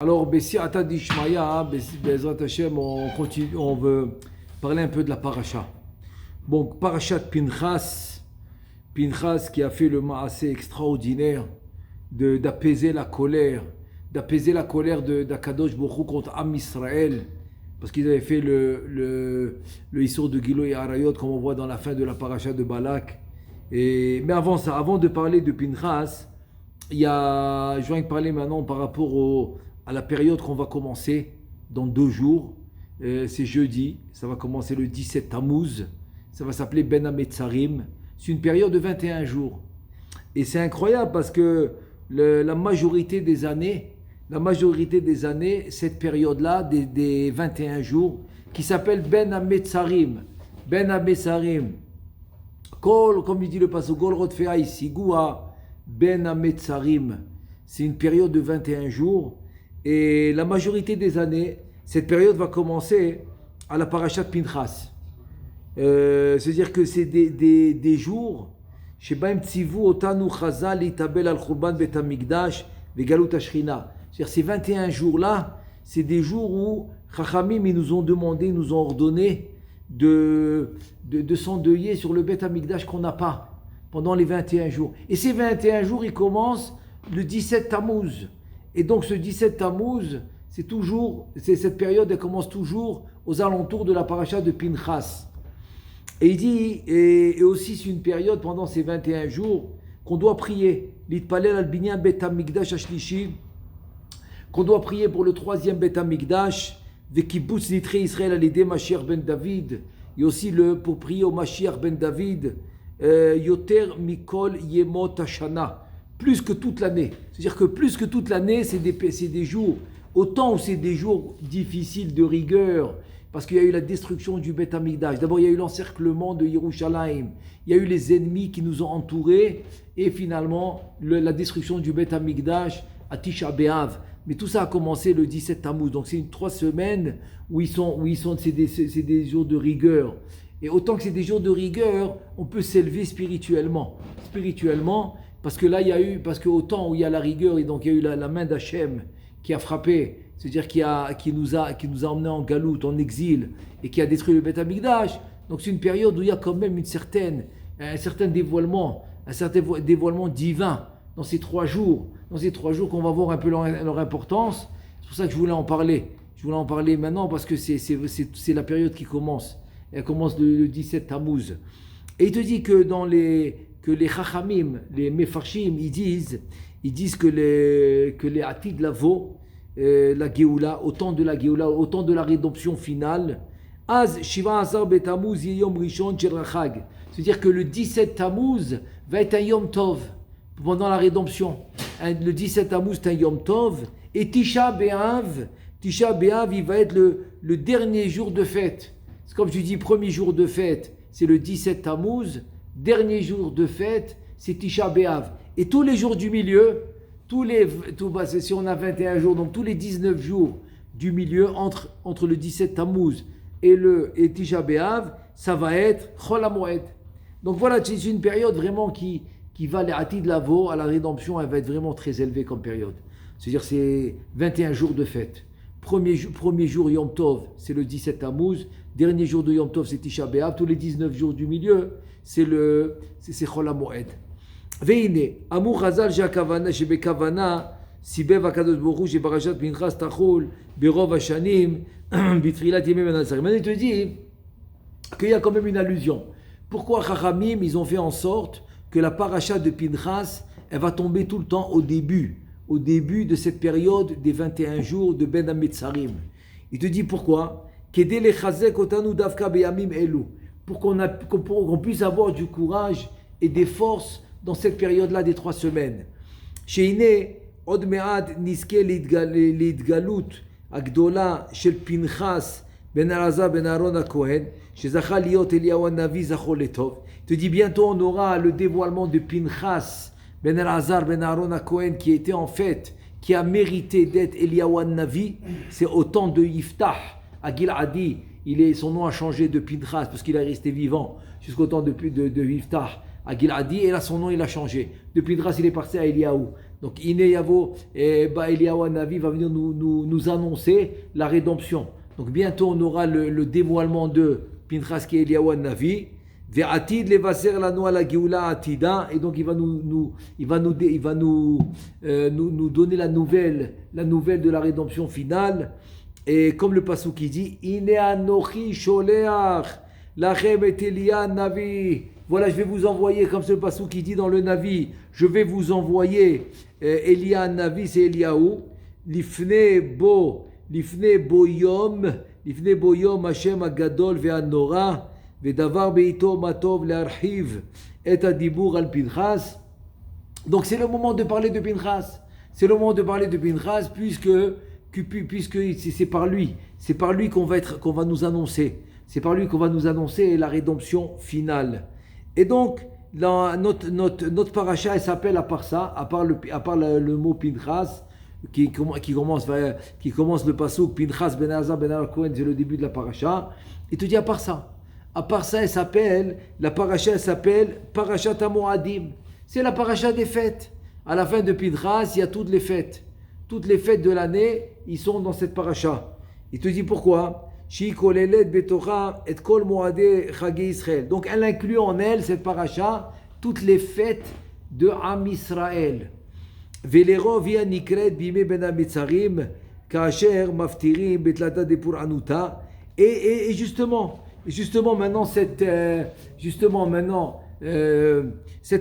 Alors, Bessi Ata Dishmaya, Bezrat Hashem, on continue, on veut parler un peu de la paracha. Bon, parachat Pinchas, Pinchas qui a fait le maasé extraordinaire d'apaiser la colère, d'Akadosh Baruch Hu contre Am Israël, parce qu'ils avaient fait le Issour de Gilo et Arayot, comme on voit dans la fin de la paracha de Balak. Mais avant ça, avant de parler de Pinchas, je vais parler maintenant par rapport à la période qu'on va commencer dans 2 jours. C'est jeudi, ça va commencer le 17 Tammuz, ça va s'appeler Ben Hametzarim. C'est une période de 21 jours. Et c'est incroyable parce que la majorité des années, cette période-là, des 21 jours, qui s'appelle Ben Hametzarim. Ben Hametzarim. Comme il dit le passage, Gol Rotfea Isigua Ben Hametzarim. C'est une période de 21 jours. Et la majorité des années, cette période va commencer à la parachat Pinchas. C'est-à-dire que c'est des jours, Shebaim Tzivu Otanu Chazal Itabel al Churban Bet Hamikdash Vegalut Ashrina. C'est-à-dire ces 21 jours-là, c'est des jours où Chachamim ils nous ont demandé, nous ont ordonné de s'endeuiller sur le Bet Hamikdash qu'on n'a pas pendant les 21 jours. Et ces 21 jours, ils commencent le 17 Tammuz. Et donc ce 17 Tammuz, cette période, elle commence toujours aux alentours de la paracha de Pinchas. Et il dit, et aussi c'est une période pendant ces 21 jours qu'on doit prier. L'itpalel al-binyan bet hamikdash ashlishi, qu'on doit prier pour le 3e bet hamikdash, vekibutz nitre Israël alidé Mashiach ben David, et aussi pour prier au Mashiach ben David, yoter mikol yemot hashana, plus que toute l'année. C'est-à-dire que plus que toute l'année, c'est des jours, autant où c'est des jours difficiles de rigueur, parce qu'il y a eu la destruction du Beth Amikdash. D'abord, il y a eu l'encerclement de Yerushalayim. Il y a eu les ennemis qui nous ont entourés. Et finalement, la destruction du Beth Amikdash à Tisha B'Av. Mais tout ça a commencé le 17 Tammuz. Donc, c'est 3 semaines où c'est des jours de rigueur. Et autant que c'est des jours de rigueur, on peut s'élever spirituellement. Parce que là, parce qu'autant où il y a la rigueur, et donc il y a eu la main d'Hachem qui a frappé, c'est-à-dire qui nous a emmenés en galoute, en exil, et qui a détruit le Beth Amikdash. Donc c'est une période où il y a quand même un certain dévoilement divin dans ces 3 jours. Dans ces 3 jours qu'on va voir un peu leur importance. C'est pour ça que je voulais en parler. Je voulais en parler maintenant parce que c'est la période qui commence. Elle commence le 17 Tammuz. Et il te dit que les Chachamim, les Mefarshim, ils disent que les Atid Lavo, la Géoula, au temps de la Géoula, au temps de la rédemption finale, Az Shiva Azar Betamuz Yom Rishon Shel Chag. C'est-à-dire que le 17 Tammuz va être un Yom Tov pendant la rédemption. Le 17 Tammuz c'est un Yom Tov, et Tisha B'Av, il va être le dernier jour de fête. C'est comme je dis, premier jour de fête, c'est le 17 Tammuz, dernier jour de fête, c'est Tisha B'Av. Et tous les jours du milieu, si on a 21 jours, donc tous les 19 jours du milieu, entre le 17 Tammuz et Tisha B'Av, ça va être Chol HaMoed. Donc voilà, c'est une période vraiment qui va les Atid Lavo, à la rédemption, elle va être vraiment très élevée comme période. C'est-à-dire c'est 21 jours de fête. Premier jour Yom Tov, c'est le 17 Tammuz. Dernier jour de Yom Tov, c'est Tisha B'Av. Tous les 19 jours du milieu, c'est Chol HaMoed. Veine, Amur Chazal She'akavana Shebekavana Sibev HaKadosh Baruch Hu Sheparashat Pinchas Tachul Berov Hashanim Bitrilat Yemei Ben Hametzarim. Maintenant, il te dit qu'il y a quand même une allusion. Pourquoi Chachamim, ils ont fait en sorte que la paracha de Pinchas, elle va tomber tout le temps au début de cette période des 21 jours de Ben Hametzarim. Il te dit pourquoi? Kedei lechazek otanu davka beyamim elu, pour qu'on puisse avoir du courage et des forces dans cette période-là des 3 semaines. Sheine od me'ad niske l'idgalut agdola shel Pinchas ben Elazar ben Aaron HaKohen shezacha liot Eliyahu Hanavi zachor letov. Te dit bientôt on aura le dévoilement de Pinchas ben Elazar ben Aaron HaKohen qui a mérité d'être Eliyahu Hanavi. C'est au temps de Yiftach à Giladi. Son nom a changé de Pinchas parce qu'il est resté vivant jusqu'au temps de Yiftach à Giladi, et là son nom il a changé. De Pinchas il est passé à Eliyahu. Donc, Ine Yavo, Eliyahu Navi va venir nous annoncer la rédemption. Donc, bientôt, on aura le dévoilement de Pinchas qui est Eliyahu Navi. Ve'atid levaser lanu ala geoula atida, et donc il va nous donner la nouvelle de la rédemption finale. Et comme le pasuk qui dit, Ine anochi sholeach lachem et Eliyahu Navi. Voilà, je vais vous envoyer, comme ce pasuk qui dit dans le Navi, je vais vous envoyer Eliyahu Navi, c'est Eliyahu, lifne bo yom Hashem agadol ve'anora. Donc c'est le moment de parler de Pinchas. C'est le moment de parler de Pinchas puisque c'est par lui qu'on va nous annoncer. C'est par lui qu'on va nous annoncer la rédemption finale. Et donc notre paracha elle s'appelle à part le mot Pinchas qui commence le pasuk Pinchas ben Azar ben Al-Kohen, c'est le début de la paracha. Il te dit à part ça, la paracha elle s'appelle Parashat HaMoadim. C'est la paracha des fêtes. À la fin de Pinchas, il y a toutes les fêtes. Toutes les fêtes de l'année, ils sont dans cette paracha. Il te dit pourquoi? Donc elle inclut en elle, cette paracha, toutes les fêtes de Am Israël. Et justement maintenant cette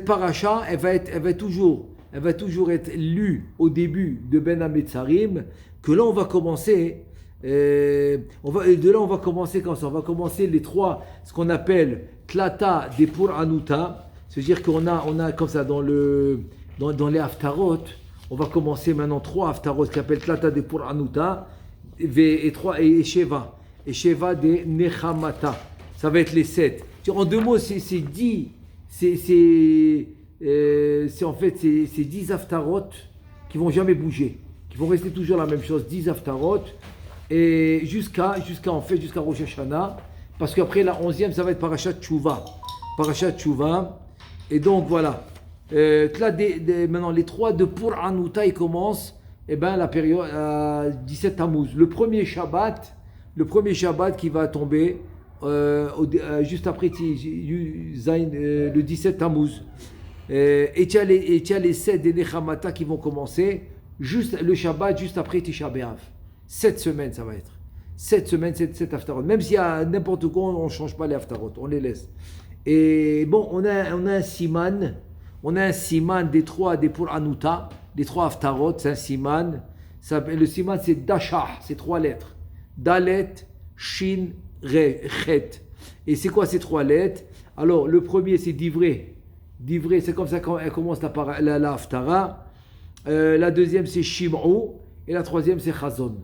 paracha elle va toujours être lue au début de Ben HaMetzarim, que là on va commencer on va commencer les trois, ce qu'on appelle Tlata de Pur Anuta, c'est-à-dire qu'on a comme ça dans les Haftarot, on va commencer maintenant trois Haftarot qui s'appellent Tlata de Pur Anuta et Sheva. Et Sheva de Nechamata. Ça va être les 7. En deux mots, c'est 10. C'est en fait c'est 10 haftarot qui vont jamais bouger, qui vont rester toujours la même chose. 10 haftarot et jusqu'à Rosh Hashanah, parce qu'après la 11e, ça va être Parashat Tshuva. Et donc voilà. Là, maintenant les trois de Pur Anuta, ils commencent. La période 17 Tammuz. Le premier Shabbat qui va tomber juste après le 17 Tammuz. Et tu as les 7 des Nechamata qui vont commencer le Shabbat juste après Tisha B'Av. 7 semaines ça va être. 7 semaines, 7 haftarot. Même s'il y a n'importe quoi, on ne change pas les haftarot, on les laisse. Et bon, on a un siman. On a un siman des Pur Anuta, des 3 haftarot, c'est un siman. Le siman c'est Dashah, c'est 3 lettres. Dalet, Shin, Re, Chet. Et c'est quoi ces 3 lettres? Alors, le premier, c'est Divré. Divré, c'est comme ça qu'elle commence la Haftara. La deuxième, c'est Shim'u. Et la troisième, c'est Chazon.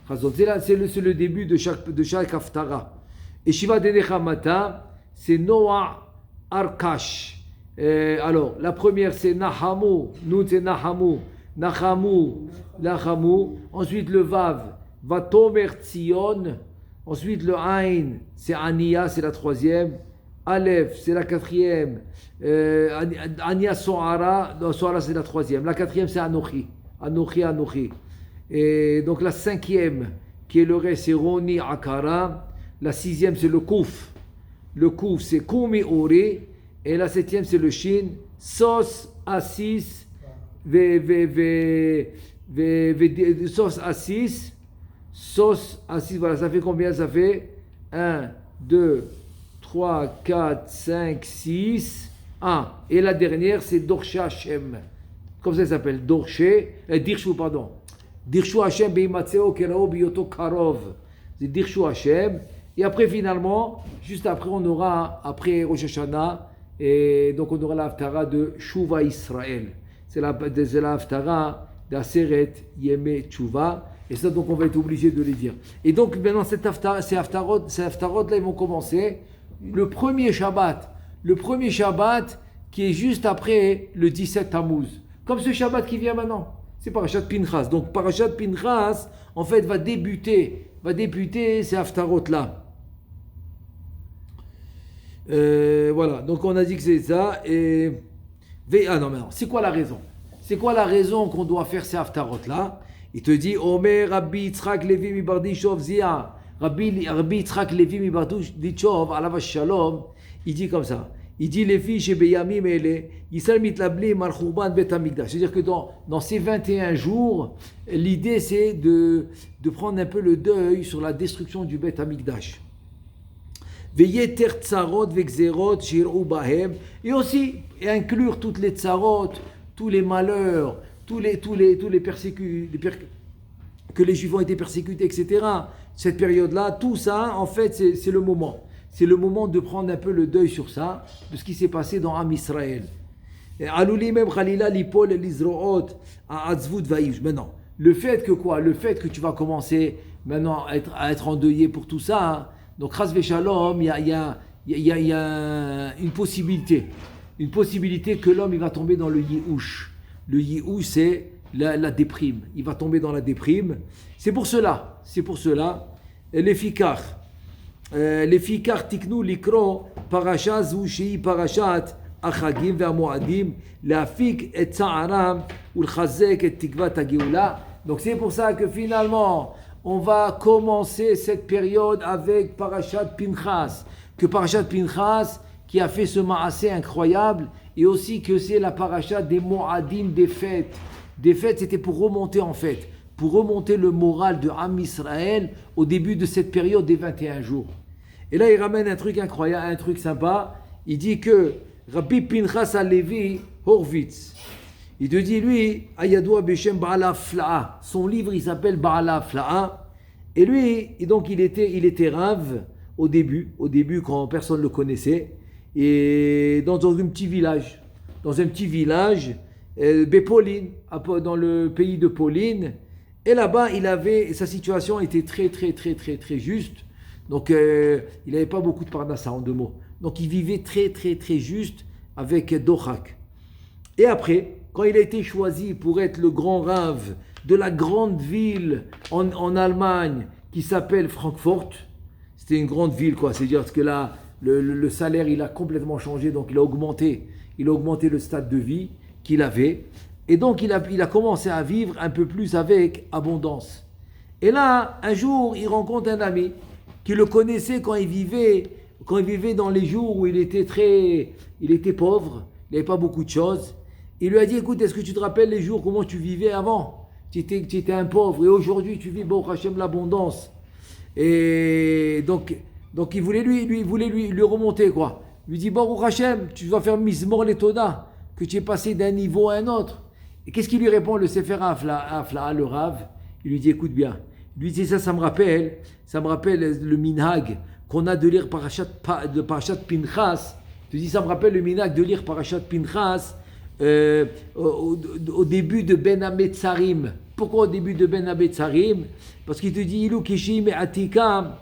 C'est le début de chaque Haftara. Et Shiva de Nechamata, c'est Noah Arkash. Alors, la première, c'est Nahamu. Nun, c'est Nahamu. Nahamu. Ensuite, le Vav. Vatomer Tzion. Ensuite, le Ain, c'est Ania, c'est la troisième. Aleph, c'est la quatrième. Ania Sohara, Sohara, c'est la troisième. La quatrième, c'est Anochi. Anochi. Et donc, la cinquième, qui est le ré, c'est Roni Akara. La sixième, c'est le Kouf. Le Kouf, c'est Koumi Ori. Et la septième, c'est le Shin. Sos, Assis, Sos, Assis. Sos, Assis, voilà, ça fait combien? Ça fait 1, 2, 3, 4, 5, 6. Ah, et la dernière, c'est Dorshe Hashem. Comme ça s'appelle, Dirshu, pardon. Dirshu Hashem beimatseo kerao biyoto karov. C'est Dirshu Hashem. Et après, finalement, juste après, on aura, après Rosh Hashanah, et donc on aura la Haftara de Shuva Israël. C'est la Haftara d'Aseret Yeme Tshuva. Et ça, donc, on va être obligé de les dire. Et donc, maintenant, ces Haftarot-là, ils vont commencer. Le premier Shabbat qui est juste après le 17 Tammuz. Comme ce Shabbat qui vient maintenant. C'est Parashat Pinchas. Donc, Parashat Pinchas, en fait, va débuter ces Haftarot-là. Voilà. Donc, on a dit que c'est ça. Non, mais non. C'est quoi la raison? c'est quoi la raison qu'on doit faire ces haftarot-là? Il te dit, Omer Rabbi Yitzhak Levi mi Bardishov Zia, Rabbi Yitzhak Levi mi Bardishov, Alav Shalom, il dit comme ça. Il dit les filles chez Beyamim et Yisrael mitlablim al Khurban Bet Hamikdash. C'est-à-dire que dans ces 21 jours, l'idée c'est de prendre un peu le deuil sur la destruction du Bet Hamikdash. Veyeter tsarot vexerot shir'u bahem. Et aussi inclure toutes les tsarot, tous les malheurs, tous les que les Juifs ont été persécutés, etc. Cette période-là, tout ça, en fait, c'est le moment. C'est le moment de prendre un peu le deuil sur ça, de ce qui s'est passé dans Am Israël. Maintenant, le fait que quoi? Le fait que tu vas commencer maintenant à être endeuillé pour tout ça, hein, donc Chas Veshalom, il y a une possibilité que l'homme il va tomber dans le Yi'ush. Le Yi'ush, c'est la déprime. Il va tomber dans la déprime. C'est pour cela, les fikar. לפיכך תקנו לקרוא פרשה זו שהיא פרשת החגים והמועדים להפיק את צערם ולחזק את תקוות הגאולה. Donc c'est pour ça que finalement on va commencer cette période avec Parashat Pinchas, que Parashat Pinchas qui a fait ce ma'aseh incroyable, et aussi que c'est la parasha des Moadim, des fêtes. Des fêtes, c'était pour remonter en fait, pour remonter le moral de Am Israël au début de cette période des 21 jours. Et là, il ramène un truc incroyable, un truc sympa. Il dit que Rabbi Pinchas Halevi Horvitz, il te dit, lui, Ayadoua Beshem Ba'ala Fla'a. Son livre, il s'appelle Ba'ala Fla'a. Et lui, donc, il était rave au début, quand personne ne le connaissait. Et dans un petit village, Bépoline, dans le pays de Pauline. Et là-bas, sa situation était très, très, très, très, très juste. Donc, il n'avait pas beaucoup de parnassa en 2 mots. Donc, il vivait très, très, très juste avec Dochak. Et après, quand il a été choisi pour être le grand rave de la grande ville en Allemagne qui s'appelle Francfort, c'était une grande ville, quoi. C'est-à-dire que là, le salaire, il a complètement changé. Donc, il a augmenté le stade de vie qu'il avait. Et donc, il a commencé à vivre un peu plus avec abondance. Et là, un jour, il rencontre un ami qui le connaissait quand il vivait dans les jours où il était pauvre, il n'avait pas beaucoup de choses. Il lui a dit, écoute, est-ce que tu te rappelles les jours, comment tu vivais avant? Tu étais un pauvre et aujourd'hui tu vis, Baruch Hashem, l'abondance. Et donc il voulait lui remonter, quoi. Il lui dit, Baruch Hashem, tu vas faire Mizmor Letoda, que tu es passé d'un niveau à un autre. Et qu'est-ce qu'il lui répond, le Sefer Afla, le Rav? Il lui dit, écoute bien. Lui dit, ça me rappelle le minhag qu'on a de lire Parashat Pinchas. Il dit, ça me rappelle le minhag de lire Parashat Pinchas au début de Ben Hametzarim. Pourquoi au début de Ben Hametzarim? Parce qu'il te dit, Ilu Kishim et Atika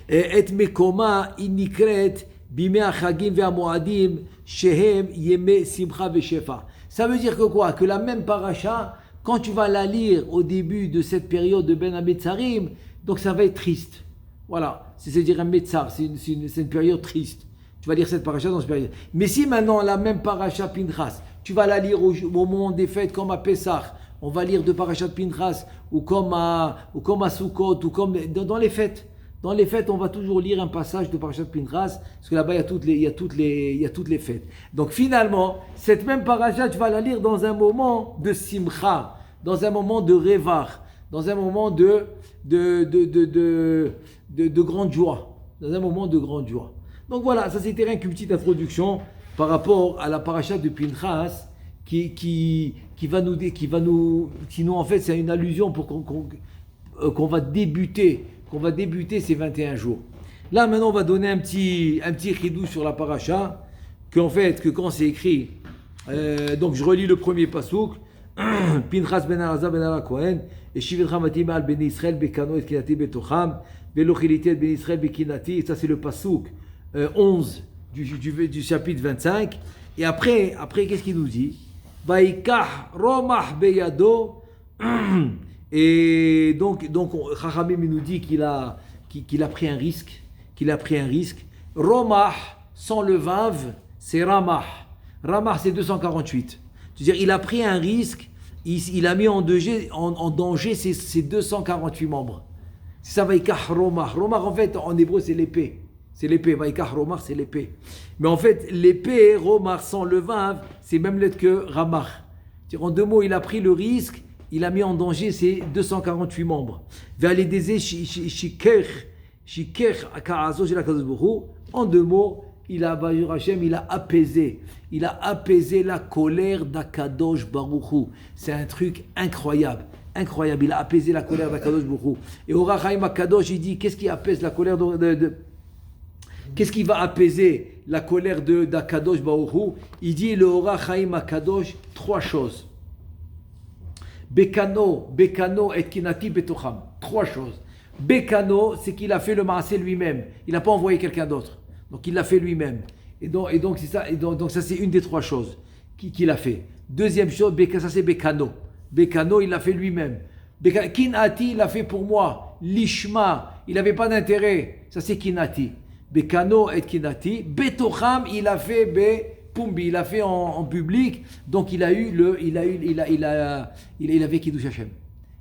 et Mekoma inikret bime achagim ve'amoadim shehem yeme simcha ve'shefa. Ça veut dire que quoi? Que la même parasha, quand tu vas la lire au début de cette période de Ben Hametzarim, donc ça va être triste. Voilà, c'est-à-dire un Metzar, c'est une période triste. Tu vas lire cette paracha dans cette période. Mais si maintenant la même paracha Pinchas, tu vas la lire au moment des fêtes comme à Pessah, on va lire de parachat Pinchas ou comme à Sukkot ou comme dans les fêtes. Dans les fêtes, on va toujours lire un passage de parachat Pinchas parce que là-bas il y a toutes les fêtes. Donc finalement, cette même paracha, tu vas la lire dans un moment de simcha, dans un moment de revar, dans un moment de grande joie, dans un moment de grande joie. Donc voilà, ça c'était rien qu'une petite introduction par rapport à la paracha de Pinchas qui va nous, sinon en fait c'est une allusion pour qu'on va débuter ces 21 jours. Là maintenant on va donner un petit chidou sur la paracha, que quand c'est écrit, donc je relis le premier pasouk, Pinchas ben Elazar ben Aaron Kohen, et Shividcha matim al ben Israël bekano et kinati betocham, velochilité ben Israël bekinati, ça c'est le pasouk 11 du chapitre 25. Et après qu'est-ce qu'il nous dit? Vaikach romah beyado. Et donc Chachamim nous dit qu'il a pris un risque, Romah sans le vav, c'est Ramah. Ramah c'est 248. C'est-à-dire, il a pris un risque, il a mis en danger ses 248 membres. C'est ça, Vaikach Romar. Romar, en fait, en hébreu, c'est l'épée. C'est l'épée. Vaikach Romar, c'est l'épée. Mais en fait, l'épée, Romar, sans le vav, c'est même lettre que Ramar. En 2 mots, il a pris le risque, il a mis en danger ses 248 membres. En 2 mots, il a apaisé la colère d'Akadosh Baruch Hu. C'est un truc incroyable. Il a apaisé la colère d'Akadosh Baruch Hu. Et Ora Chaim Akadosh, il dit, qu'est-ce qui apaise la colère qu'est-ce qui va apaiser la colère d'Akadosh Baruch Hu? Il dit, le Ora Chaim Akadosh, 3 choses. Bekano et Kinati Betocham. 3 choses. Bekano, c'est qu'il a fait le maasé lui-même. Il n'a pas envoyé quelqu'un d'autre. Donc il l'a fait lui-même. Et donc c'est ça. Donc ça c'est une des 3 choses qu'il a fait. Deuxième chose, ça c'est Bekano. Bekano, il l'a fait lui-même. Kinati, il l'a fait pour moi. Lishma, il n'avait pas d'intérêt. Ça c'est Kinati. Bekano et Kinati. Betocham, il a fait Pumbi, il a fait en public. Donc il avait Kiddush Hashem.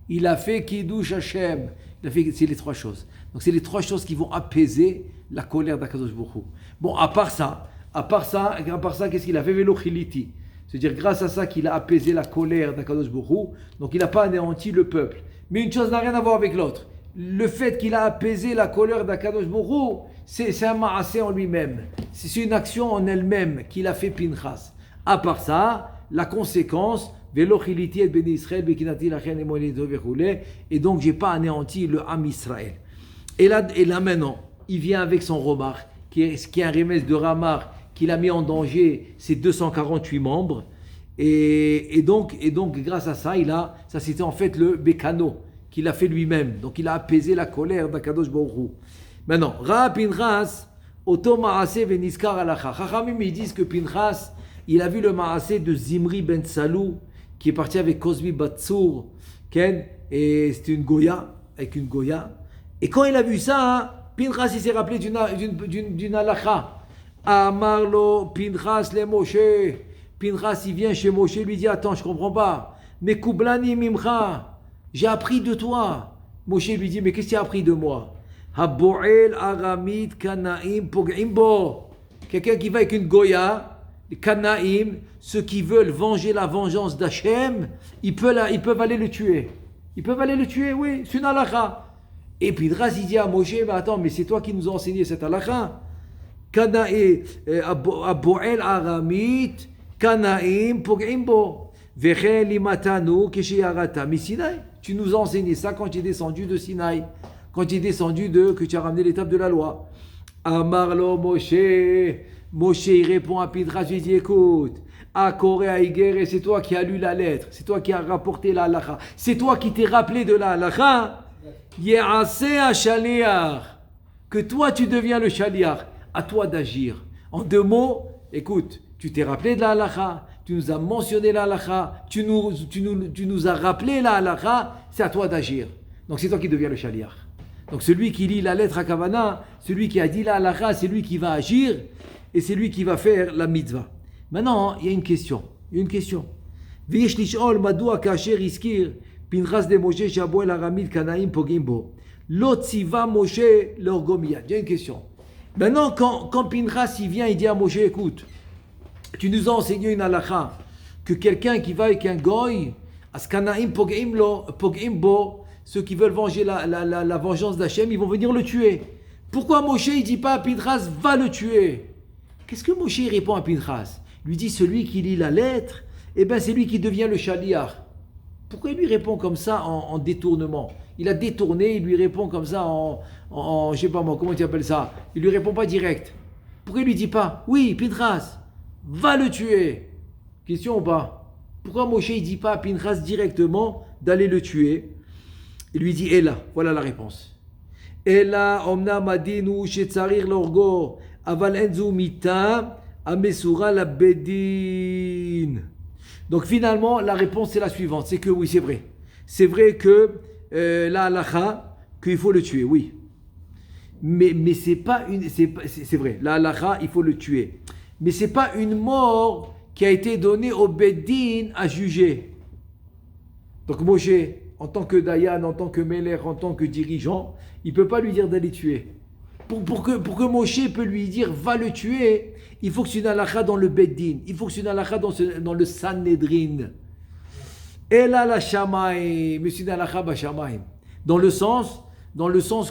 Il a fait Kiddush Hashem. C'est les 3 choses. Donc c'est les 3 choses qui vont apaiser la colère d'Akadosh Baruch Hu. Bon, à part ça, qu'est-ce qu'il a fait? Velo Chiliti. C'est-à-dire grâce à ça qu'il a apaisé la colère d'Akadosh Baruch Hu. Donc il n'a pas anéanti le peuple. Mais une chose n'a rien à voir avec l'autre. Le fait qu'il a apaisé la colère d'Akadosh Baruch Hu, c'est un maasé en lui-même. C'est une action en elle-même qu'il a fait Pinchas. À part ça, la conséquence, et donc j'ai pas anéanti le Am Israël. Et là maintenant, il vient avec son remar, qui est un remède de Ramar, qu'il a mis en danger ses 248 membres. Et donc grâce à ça, ça c'était en fait le Bekano, qu'il a fait lui-même. Donc il a apaisé la colère d'Akadosh Baruch Hu. Maintenant, Ra Pinchas, Oto Maaseh Veniskar Alacha. Chachamim, ils disent que Pinchas, il a vu le Maaseh de Zimri ben Salou, qui est parti avec Cosbi Batsour, et c'était une Goya, avec une Goya. Et quand il a vu ça, Pinchas, il s'est rappelé d'une halakha. Amarlo, Pinchas le Moshe. Pinchas, il vient chez Moshe, lui dit, attends, je comprends pas. Mais Kublani Mimcha, j'ai appris de toi. Moshe lui dit, mais qu'est-ce que tu as appris de moi? Haboel Aramit Kanaim Pogimbo. Quelqu'un qui va avec une Goya, Kanaim, ceux qui veulent venger la vengeance d'Hachem, ils peuvent aller le tuer. Ils peuvent aller le tuer, oui, c'est une halakha. Et puis Pinchas il dit à Moshe, mais attends, mais c'est toi qui nous as enseigné cette halakha. Kanaim, Aboel Aramit, Kanaim Pogimbo. Vechen limatanu keshiyarata misinaï. Tu nous as enseigné ça quand tu es descendu de Sinaï. Quand tu es descendu que tu as ramené l'étape de la loi. Amarlo Moshe. Moshe, il répond à Pinchas, il dit, écoute, Akore Aïgere, c'est toi qui as lu la lettre, c'est toi qui as rapporté la halakha, c'est toi qui t'es rappelé de la halakha. Ye'ase ha-shaliach, que toi tu deviens le shaliach, à toi d'agir. En 2 mots, écoute, tu t'es rappelé de la halakha, tu nous as mentionné la halakha, tu nous as rappelé la halakha, c'est à toi d'agir. Donc c'est toi qui deviens le shaliach. Donc celui qui lit la lettre à Kavana, celui qui a dit la halakha, c'est lui qui va agir et c'est lui qui va faire la mitzvah. Maintenant, il y a une question. V'yesh lish'ol madua kasher iskir Pinchas de Moshe shaboel aramid kanaim pogimbo lo tziva Moshe l'orgomiyad. Il y a une question. Maintenant, quand Pinchas il vient, il dit à Moshe, écoute, tu nous as enseigné une halakha que quelqu'un qui va avec un goy, as kanaim pogimbo, ceux qui veulent venger la vengeance d'Hachem, ils vont venir le tuer. Pourquoi Moshe il dit pas à Pinchas va le tuer? Qu'est-ce que Moshe répond à Pinchas? Il lui dit celui qui lit la lettre, c'est lui qui devient le shaliach. Pourquoi il lui répond comme ça en détournement? Il a détourné, il lui répond comme ça je sais pas moi, comment tu appelles ça? Il lui répond pas direct. Pourquoi il lui dit pas oui, Pinchas, va le tuer? Question ou pas? Pourquoi Moshe il dit pas à Pinchas directement d'aller le tuer? Il lui dit Ella, voilà la réponse. Ella omnam adinu shetzarir l'orgo aval enzu mita amesura la bedin. Donc finalement la réponse c'est la suivante, c'est que oui c'est vrai. C'est vrai que la halakha, qu'il faut le tuer, oui. Mais c'est pas c'est vrai, la halakha il faut le tuer. Mais c'est pas une mort qui a été donné au Beddin à juger. Donc Moshe, en tant que Dayan, en tant que Meler, en tant que dirigeant, il ne peut pas lui dire d'aller tuer. Pour que Moshe peut lui dire va le tuer, il faut que c'est une halakha dans le Beddin, il faut que c'est une halakha dans le Sanhedrin. Et là la Shamaim, mais c'est une halakha b'Shamaim. Dans le sens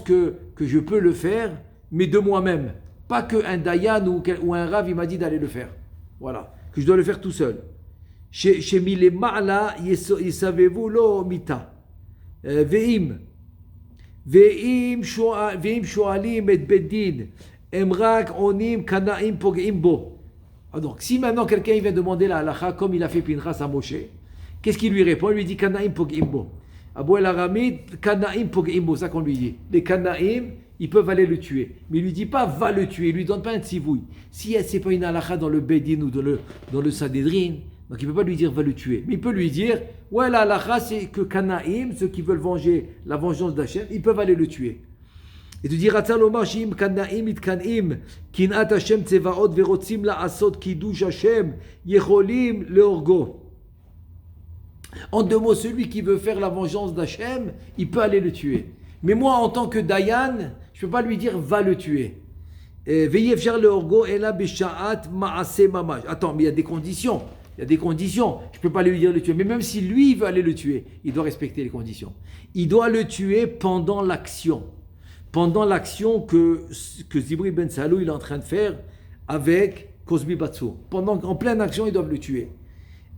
que je peux le faire, mais de moi-même. Pas qu'un Dayan ou un Rav il m'a dit d'aller le faire. Voilà, que je dois le faire tout seul. Chez Milema'la, Yesaveu lo mita. Ve'im shoalim et beddin. Emrak onim kanaim pog'im bo. Donc, si maintenant quelqu'un vient demander la halakha, comme il a fait Pinchas à Moshe, qu'est-ce qu'il lui répond? Il lui dit kanaim pog'im bo. Abou el-Aramid, kanaim pog'im bo, ça qu'on lui dit. Les kanaim, ils peuvent aller le tuer. Mais il ne lui dit pas va le tuer, il ne lui donne pas un tzivouille. Si ce n'est pas une halakha dans le Beddin ou dans le Sanhedrin, donc il ne peut pas lui dire va le tuer. Mais il peut lui dire ouais, la halakha c'est que Kanaïm, ceux qui veulent venger la vengeance d'Hachem, ils peuvent aller le tuer. Et tu dis Ratzal Omar Shim Kanaïm it Kanaïm, Kinat Hachem Tsevaot Verotzim la Asot Kiddush Hachem, Yecholim Leorgo. En deux mots, celui qui veut faire la vengeance d'Hachem, il peut aller le tuer. Mais moi, en tant que Dayan, je ne peux pas lui dire va le tuer. Veillefjar le orgo et la bishaat maase mamaj. Attends, mais il y a des conditions. Il y a des conditions. Je ne peux pas lui dire de le tuer. Mais même si lui veut aller le tuer, il doit respecter les conditions. Il doit le tuer pendant l'action. Pendant l'action que Zibri Ben Salou il est en train de faire avec Kozbi Batsou. En pleine action, ils doivent le tuer.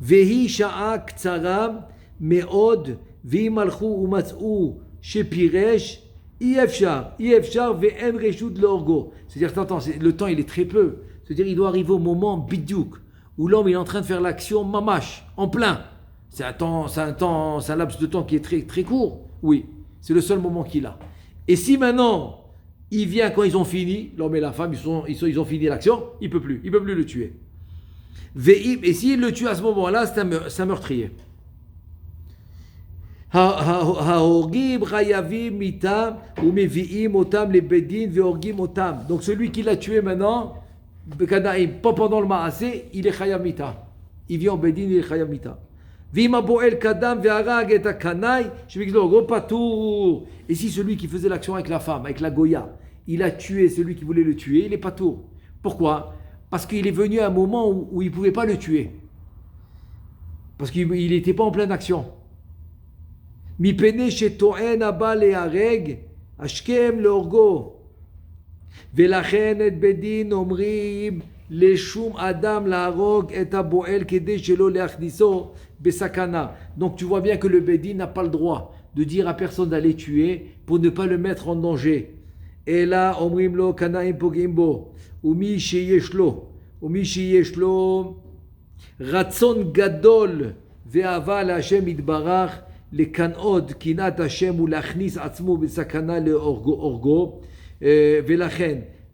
Vehi sha'a ktsaram me'od vehi malchu umatz'u shepiresh Yefchar ve'en reshut l'orgo. C'est-à-dire, attends, le temps il est très peu. C'est-à-dire, il doit arriver au moment bidiouk où l'homme il est en train de faire l'action mamash, en plein. C'est un laps de temps qui est très, très court. Oui, c'est le seul moment qu'il a. Et si maintenant, il vient quand ils ont fini, l'homme et la femme, ils ont fini l'action, il ne peut plus le tuer. Et s'il le tue à ce moment-là, c'est un meurtrier. Donc celui qui l'a tué maintenant, pas pendant le ma'aseh, il est chayam mita. Il vient au bedin, il est chayam mita. Et si celui qui faisait l'action avec la femme, avec la goya, il a tué celui qui voulait le tuer, il est patour. Pourquoi? Parce qu'il est venu à un moment où il ne pouvait pas le tuer. Parce qu'il n'était pas en pleine action. מפני שטוען הבא להרג, השכם להורגו. ולכן את בדין אומרים לשום אדם להרוג את הבועל כדי שלא להכניסו בסכנה. Donc tu vois bien que le Bedin n'a pas le droit de dire à personne d'aller tuer pour ne pas le mettre en danger. אלא אומרים לו קנאים פוגעים בו, ומי שיש לו רצון גדול ואהבה להשם יתברך לקנאות קנאת השם ולהכניס עצמו בסכנה להורגו.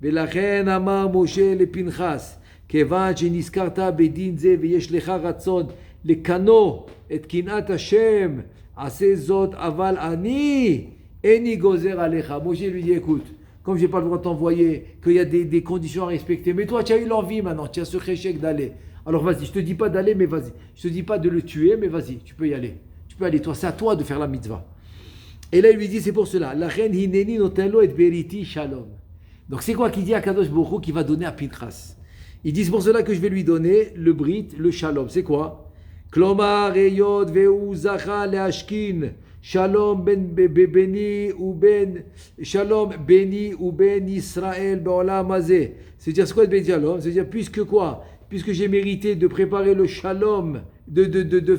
ולכן אמר משה לפנחס, כיוון שנזכרת בדין זה ויש לך רצון לקנוא את קנאת השם, עשה זאת, אבל אני איני גוזר עליך. Moshe lui dit écoute, comme je n'ai pas le droit de t'envoyer, qu'il y a des conditions à respecter, mais toi tu as eu l'envie maintenant, tu as ce chéchec d'aller, alors vas-y, je te dis pas d'aller, mais vas-y, je te dis pas de le tuer, mais vas-y, tu peux y aller. Aller, toi, c'est à toi de faire la mitzvah. Et là, il lui dit, c'est pour cela. La reine hineni notelo et beriti shalom. Donc, c'est quoi qu'il dit à Kadosh Baruch Hu qui va donner à Pinchas? Il dit, c'est pour cela que je vais lui donner le brit, le shalom. C'est quoi? Klomar eyod veu zacha leashkin shalom beni ou ben shalom beni ou ben Israël be'olam hazeh. C'est-à-dire, c'est quoi le shalom? C'est-à-dire, puisque quoi? Puisque j'ai mérité de préparer le shalom, de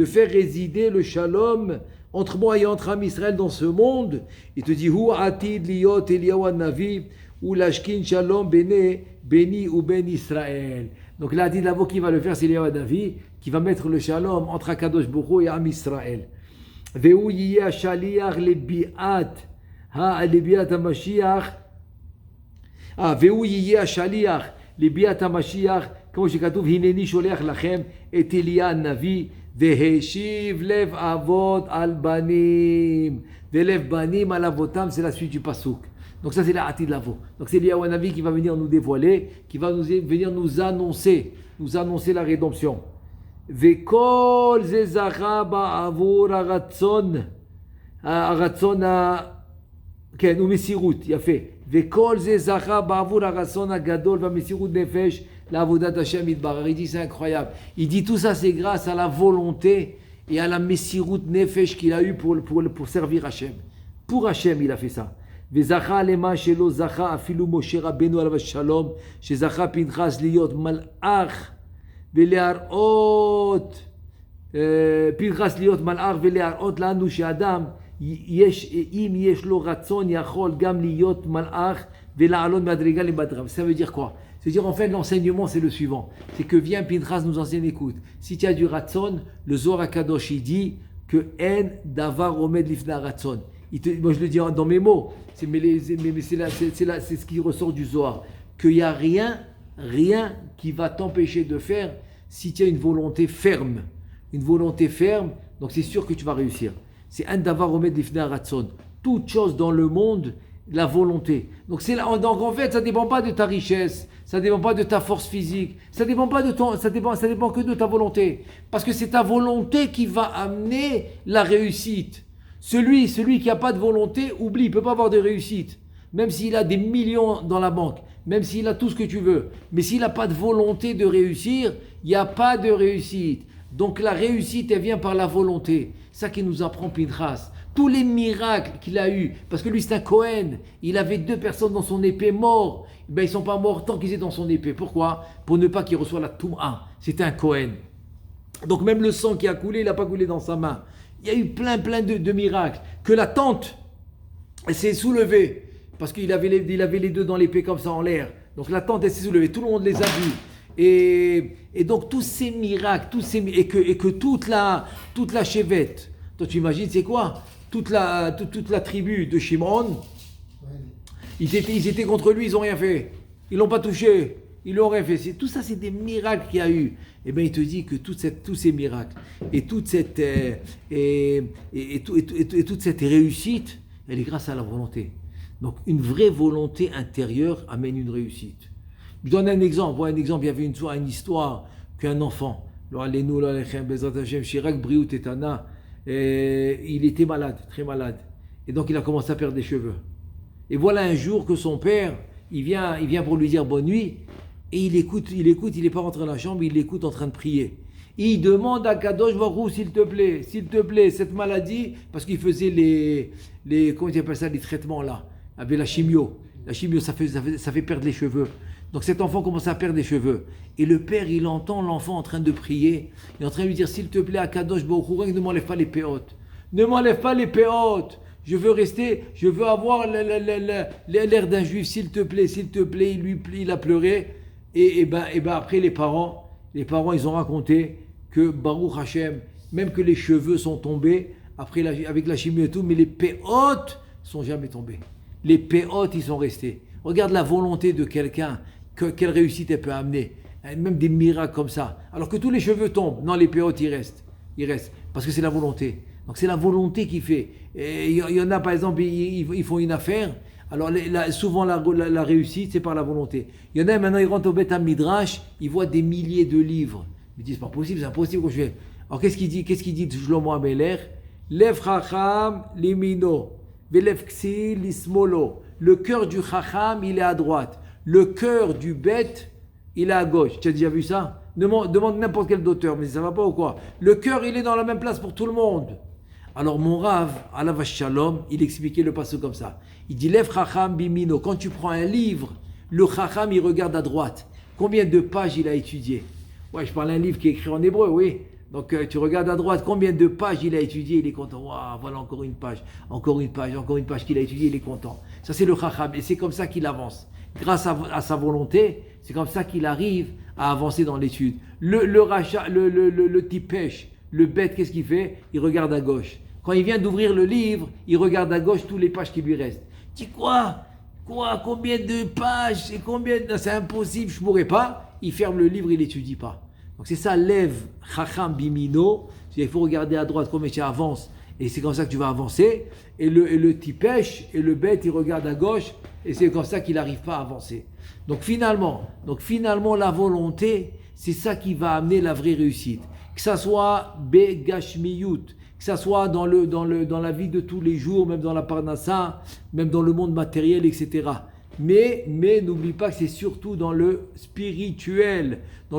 faire résider le shalom entre moi et entre Am Israël dans ce monde. Il te dit Hu atid liot Eliyahu Navi ou lashkin shalom beni ou ben Israël. Donc là, dit d'abord qui va le faire, c'est Eliyahu Navi qui va mettre le shalom entre Akadosh Baruch Hu et Am Israël. Veu yiyeh shaliach lebiat HaMashiach. Veu yiyeh shaliach lebiat HaMashiach, כמו שכתוב, הנני שולח לכם את אליה הנביא והשיב לב אבות על בנים ולב בנים על אבותם. C'est la suite du pasuk. Donc ça c'est la Atid Lavo. Donc c'est Eliyahu Hanavi qui va venir nous dévoiler, qui va venir nous annoncer la rédemption. Vekol zezara ba'avur haratzon כן, ומסירות, יפה. וכל זה זכה בעבור הרצון הגדול והמסירות נפש לעבודת השם יתברך. Il dit c'est incroyable. Il dit tout ça c'est grâce à la volonté et à la mesirut nefesh qu'il a eu pour servir Hachem. Pour Hachem il a fait ça. וזכה למה שלא זכה אפילו משה רבנו עליו השלום, שזכה פנחס להיות מלאך ולהראות, פנחס להיות מלאך ולהראות לנו שאדם אם יש לו רצון יכול גם להיות מלאך ולעלות מדרגה למדרגה. Ça veut dire quoi? Ça veut dire en fait l'enseignement c'est le suivant, c'est que vient Pinchas nous enseigne, écoute, si tu as du ratzon, le Zohar HaKadosh il dit que en davar omed lifna ratzon. Moi je le dis dans mes mots, c'est ce qui ressort du Zohar, qu'il n'y a rien qui va t'empêcher de faire si tu as une volonté ferme. Une volonté ferme, donc c'est sûr que tu vas réussir. C'est un davar omed lifna ratzon. Toute chose dans le monde, la volonté. Donc en fait, ça ne dépend pas de ta richesse, ça ne dépend pas de ta force physique, ça dépend que de ta volonté. Parce que c'est ta volonté qui va amener la réussite. Celui qui n'a pas de volonté, oublie, il ne peut pas avoir de réussite. Même s'il a des millions dans la banque, même s'il a tout ce que tu veux. Mais s'il n'a pas de volonté de réussir, il n'y a pas de réussite. Donc la réussite, elle vient par la volonté. Ça qui nous apprend Pinchas. Tous les miracles qu'il a eus, parce que lui c'est un Kohen, il avait 2 personnes dans son épée morts. Ben, ils ne sont pas morts tant qu'ils étaient dans son épée. Pourquoi? Pour ne pas qu'il reçoive la Touma. C'était un Kohen. Donc même le sang qui a coulé, il n'a pas coulé dans sa main. Il y a eu plein de miracles. Que la tente s'est soulevée, parce qu'il avait les 2 dans l'épée comme ça en l'air. Donc la tente elle s'est soulevée, tout le monde les a vus. Et donc tous ces miracles, et que toute la chevette, toi tu imagines c'est quoi? Toute la tribu de Shimon, ils étaient contre lui, ils n'ont rien fait. Ils ne l'ont pas touché, ils n'ont rien fait. Tout ça, c'est des miracles qu'il y a eu. Et bien, il te dit que tous ces miracles et toute cette réussite, elle est grâce à la volonté. Donc, une vraie volonté intérieure amène une réussite. Je donne un exemple. Il y avait une histoire qu'un enfant, il était malade, très malade. Et donc il a commencé à perdre des cheveux. Et voilà un jour que son père, il vient pour lui dire bonne nuit. Et il écoute, il n'est pas rentré dans la chambre, il l'écoute en train de prier. Et il demande à Kadosh Baruch Hu, s'il te plaît, cette maladie, parce qu'il faisait comment il appelle ça, les traitements là, avec la chimio. La chimio, ça fait perdre les cheveux. Donc cet enfant commence à perdre des cheveux. Et le père, il entend l'enfant en train de prier. Il est en train de lui dire, s'il te plaît, Akadosh Baruch Hu, ne m'enlève pas les péotes. Ne m'enlève pas les péotes. Je veux avoir l'air d'un juif, s'il te plaît. Il a pleuré. Et ben après, les parents, ils ont raconté que Baruch Hashem, même que les cheveux sont tombés, après avec la chimie et tout, mais les péotes sont jamais tombés. Les péotes, ils sont restés. Regarde la volonté de quelqu'un, quelle réussite elle peut amener. Même des miracles comme ça. Alors que tous les cheveux tombent. Non, les péotes, ils restent. Parce que c'est la volonté. Donc c'est la volonté qui fait. Et il y en a, par exemple, ils font une affaire. Alors souvent la réussite, c'est par la volonté. Il y en a, maintenant, ils rentrent au Beth Midrash, ils voient des milliers de livres. Ils disent, c'est pas possible, c'est impossible. Alors qu'est-ce qu'il dit Shlomo Ameler? Lev Chacham limino, velev Ksil lismolo. Le cœur du Chacham, il est à droite. Le cœur du bête, il est à gauche. Tu as déjà vu ça? Demande n'importe quel auteur, mais ça va pas ou quoi? Le cœur, il est dans la même place pour tout le monde. Alors mon Rav, Alav Shalom, il expliquait le passage comme ça. Il dit, Lev Chacham bimino. Quand tu prends un livre, le Chacham, il regarde à droite. Combien de pages il a étudié? Ouais, je parle d'un livre qui est écrit en hébreu, oui. Donc tu regardes à droite, combien de pages il a étudié, il est content. Waouh, voilà encore une page qu'il a étudié, il est content. Ça c'est le Chacham, et c'est comme ça qu'il avance. Grâce à sa volonté, c'est comme ça qu'il arrive à avancer dans l'étude. Le tipèche, le bête, qu'est-ce qu'il fait? Il regarde à gauche. Quand il vient d'ouvrir le livre, il regarde à gauche toutes les pages qui lui restent. Tu dis quoi? Combien de pages? C'est impossible, je ne pourrais pas. Il ferme le livre, il n'étudie pas. Donc c'est ça, lève Chacham Bimino. Il faut regarder à droite combien tu avances Et c'est comme ça que tu vas avancer. Et le tipèche et le bête, il regarde à gauche. Et c'est comme ça qu'il n'arrive pas à avancer. Donc finalement, la volonté, c'est ça qui va amener la vraie réussite. Que ça soit begashmiyut, que ça soit dans la vie de tous les jours, même dans la parnassa, même dans le monde matériel, etc. Mais n'oublie pas que c'est surtout dans le spirituel, dans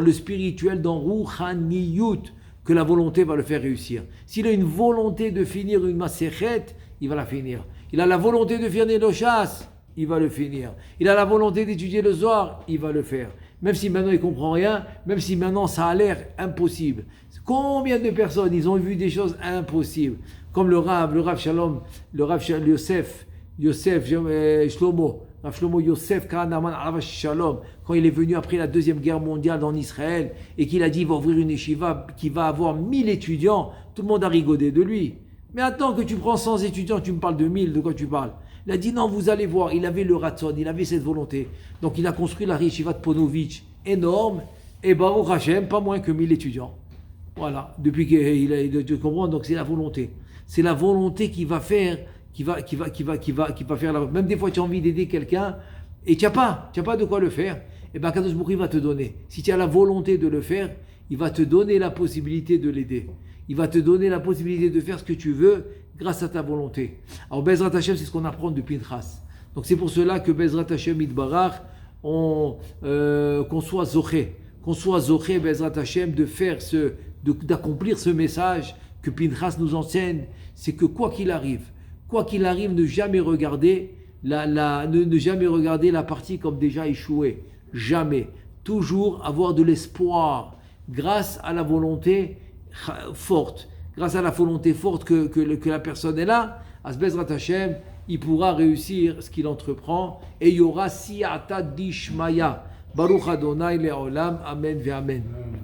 Ruchaniyut, que la volonté va le faire réussir. S'il a une volonté de finir une Masechet, il va la finir. Il a la volonté de finir le chasse, il va le finir. Il a la volonté d'étudier le Zohar, il va le faire. Même si maintenant il ne comprend rien, même si maintenant ça a l'air impossible. Combien de personnes, ils ont vu des choses impossibles, comme le Rav Shalom, le Rav Yosef Shlomo, Rav Shlomo Yosef Kahanaman Rav Shalom, quand il est venu après la Deuxième Guerre mondiale en Israël, et qu'il a dit il va ouvrir une yeshiva qui va avoir 1000 étudiants, tout le monde a rigolé de lui. Mais attends que tu prends 100 étudiants, tu me parles de 1000, de quoi tu parles? Il a dit non, vous allez voir, il avait le ratson, il avait cette volonté. Donc il a construit la yeshiva de Ponovitch, énorme, et Baruch Hashem, pas moins que 1000 étudiants. Voilà, depuis tu comprends, donc c'est la volonté. C'est la volonté qui va faire, qui va faire la... Même des fois tu as envie d'aider quelqu'un, et tu n'as pas de quoi le faire, et bien Kadosh Baruch Hu va te donner. Si tu as la volonté de le faire, il va te donner la possibilité de l'aider. Il va te donner la possibilité de faire ce que tu veux grâce à ta volonté. Alors Bezrat Hashem, c'est ce qu'on apprend de Pinchas. Donc c'est pour cela que Bezrat Hashem Itbarach, qu'on soit zoché, Bezrat Hashem, d'accomplir ce message que Pinchas nous enseigne, c'est que quoi qu'il arrive, ne jamais regarder ne jamais regarder la partie comme déjà échouée. Jamais. Toujours avoir de l'espoir grâce à la volonté forte. Grâce à la volonté forte que la personne est là, à Bezrat Hashem, il pourra réussir ce qu'il entreprend et il y aura siyata dishmaya. Baruch Adonai le'olam. Amen ve amen.